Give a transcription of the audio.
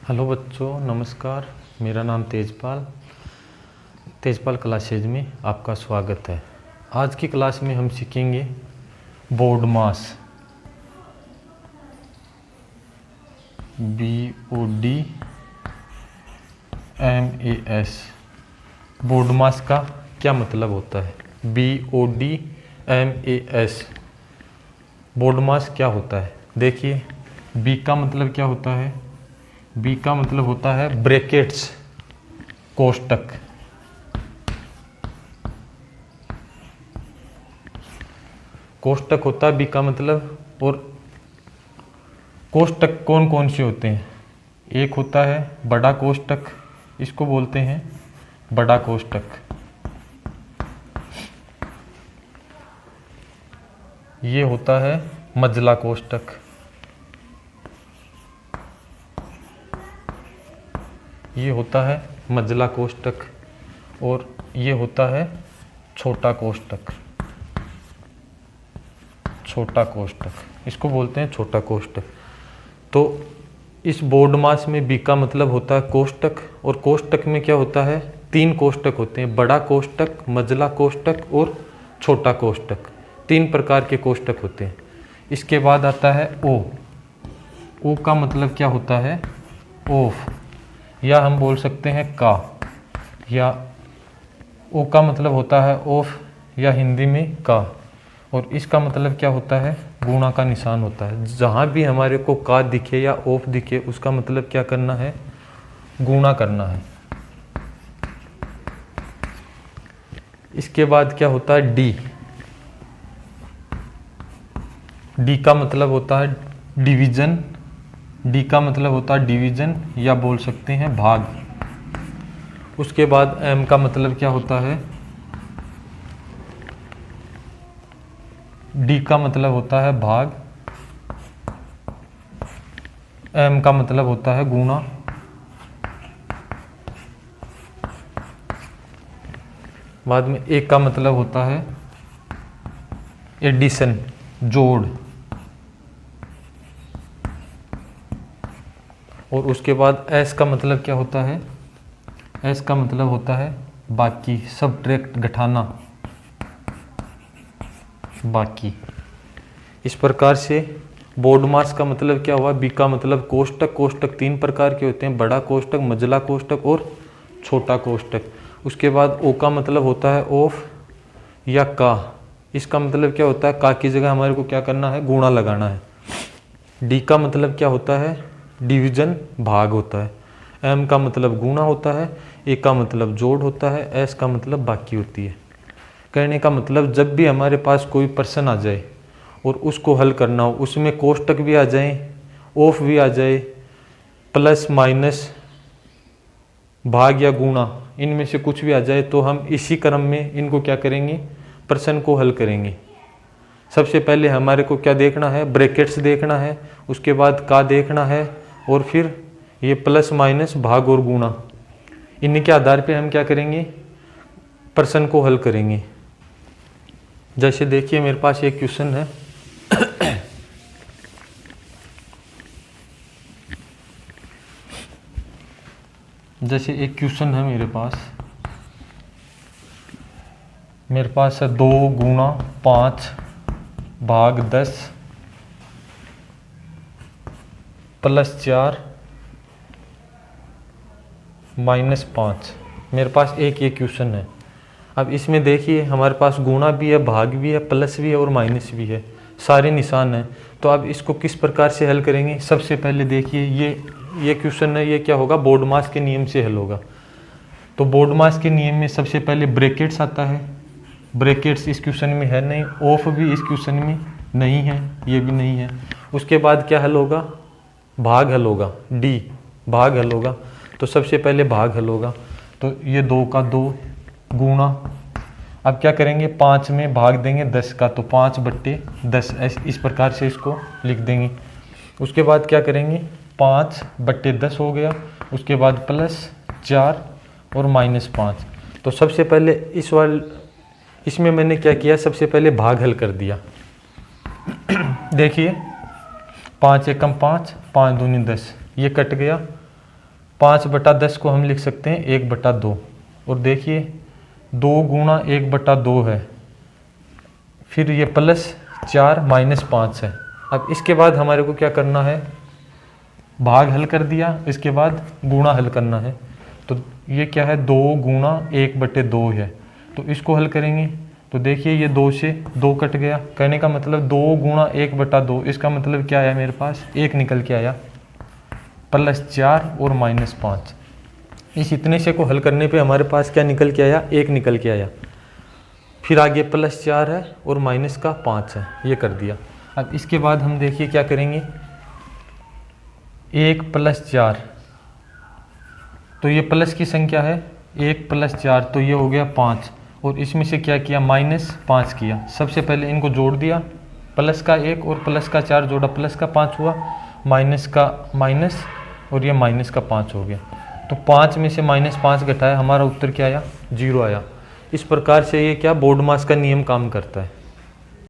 Hello बच्चों, नमस्कार। मेरा नाम तेजपाल क्लासेज में आपका स्वागत है। आज की क्लास में हम सीखेंगे बोर्ड मास, BODMAS। बोर्ड मास का क्या मतलब होता है? BODMAS बोर्ड मास क्या होता है? देखिए, बी का मतलब क्या होता है? बी का मतलब होता है ब्रैकेट्स, कोष्टक। कोष्टक होता है बी का मतलब। और कोष्टक कौन कौन से होते हैं? एक होता है बड़ा कोष्टक, इसको बोलते हैं बड़ा कोष्टक। ये होता है मझला कोष्टक। ये होता है मझला कोष्टक। और ये होता है छोटा कोष्टक। छोटा कोष्टक, इसको बोलते हैं छोटा कोष्टक। तो इस बोर्ड मास में बी का मतलब होता है कोष्टक। और कोष्टक में क्या होता है? 3 कोष्टक होते हैं, बड़ा कोष्टक, मझला कोष्टक और छोटा कोष्टक। 3 प्रकार के कोष्टक होते हैं। इसके बाद आता है ओ। ओ का मतलब क्या होता है? ऑफ, या हम बोल सकते हैं का। या ओ का मतलब होता है ऑफ, या हिंदी में का। और इसका मतलब क्या होता है? गुणा का निशान होता है। जहाँ भी हमारे को का दिखे या ऑफ दिखे, उसका मतलब क्या करना है? गुणा करना है। इसके बाद क्या होता है? डी। डी का मतलब होता है डिवीजन। डी का मतलब होता है डिवीजन, या बोल सकते हैं भाग। उसके बाद एम का मतलब क्या होता है? डी का मतलब होता है भाग, एम का मतलब होता है गुणा, बाद में ए का मतलब होता है एडिशन, जोड़। और उसके बाद एस का मतलब क्या होता है? एस का मतलब होता है बाकी, सबट्रैक्ट, घटाना, बाकी। इस प्रकार से बोर्ड मास का मतलब क्या हुआ? बी का मतलब कोष्टक। कोष्टक 3 प्रकार के होते हैं, बड़ा कोष्टक, मझला कोष्टक और छोटा कोष्टक। उसके बाद ओ का मतलब होता है ऑफ या का। इसका मतलब क्या होता है? का की जगह हमारे को क्या करना है? गुणा लगाना है। डी का मतलब क्या होता है? डिवीजन, भाग होता है। एम का मतलब गुणा होता है। ए का मतलब जोड़ होता है। एस का मतलब बाकी होती है। कहने का मतलब, जब भी हमारे पास कोई प्रश्न आ जाए और उसको हल करना हो, उसमें कोष्टक भी आ जाए, ऑफ भी आ जाए, प्लस माइनस, भाग या गुणा, इनमें से कुछ भी आ जाए, तो हम इसी क्रम में इनको क्या करेंगे? प्रश्न को हल करेंगे। सबसे पहले हमारे को क्या देखना है? ब्रैकेट्स देखना है। उसके बाद का देखना है। और फिर ये प्लस माइनस, भाग और गुणा, इन्हीं के आधार पे हम क्या करेंगे? प्रश्न को हल करेंगे। जैसे देखिए, मेरे पास एक क्वेश्चन है। जैसे एक क्वेश्चन है मेरे पास है 2 गुणा 5 भाग 10 प्लस 4 माइनस 5। मेरे पास एक ये क्वेश्चन है। अब इसमें देखिए, हमारे पास गुणा भी है, भाग भी है, प्लस भी है और माइनस भी है, सारे निशान हैं। तो अब इसको किस प्रकार से हल करेंगे? सबसे पहले देखिए, ये क्वेश्चन है, ये क्या होगा? बोर्ड मास के नियम से हल होगा। तो बोर्ड मास के नियम में सबसे पहले ब्रैकेट्स आता है। ब्रैकेट्स इस क्वेश्चन में है नहीं, ऑफ भी इस क्वेश्चन में नहीं है, ये भी नहीं है। उसके बाद क्या हल होगा? भाग हल होगा, डी, भाग हल होगा। तो सबसे पहले भाग हल होगा। तो ये 2 का 2 गुणा, अब क्या करेंगे? 5 में भाग देंगे 10 का, तो 5/10, इस प्रकार से इसको लिख देंगे। उसके बाद क्या करेंगे? 5/10 हो गया। उसके बाद प्लस 4 और माइनस 5। तो सबसे पहले इसमें मैंने क्या किया? सबसे पहले भाग हल कर दिया। देखिए, 5 एकम 5, 5 दूनी 10, ये कट गया। 5/10 को हम लिख सकते हैं 1/2। और देखिए 2 गुणा 1/2 है, फिर ये +4 -5 है। अब इसके बाद हमारे को क्या करना है, भाग हल कर दिया, इसके बाद गुणा हल करना है। तो ये क्या है, 2 गुणा 1/2 है, तो इसको हल करेंगे तो देखिए ये 2 से 2 कट गया। कहने का मतलब 2 गुणा 1/2, इसका मतलब क्या आया मेरे पास, 1 निकल के आया, +4 और -5। इस इतने से को हल करने पे हमारे पास क्या निकल के आया, 1 निकल के आया। फिर आगे +4 है और -5 है, ये कर दिया। अब इसके बाद हम देखिए क्या करेंगे, 1 + 4, तो ये प्लस की संख्या है, 1 + 4 तो ये हो गया 5, और इसमें से क्या किया, -5 किया। सबसे पहले इनको जोड़ दिया, प्लस का 1 और प्लस का 4 जोड़ा, प्लस का 5 हुआ, माइनस का माइनस, और ये माइनस का 5 हो गया। तो 5 में से -5 घटाया, हमारा उत्तर क्या आया, 0 आया। इस प्रकार से ये क्या बोर्ड मास का नियम काम करता है।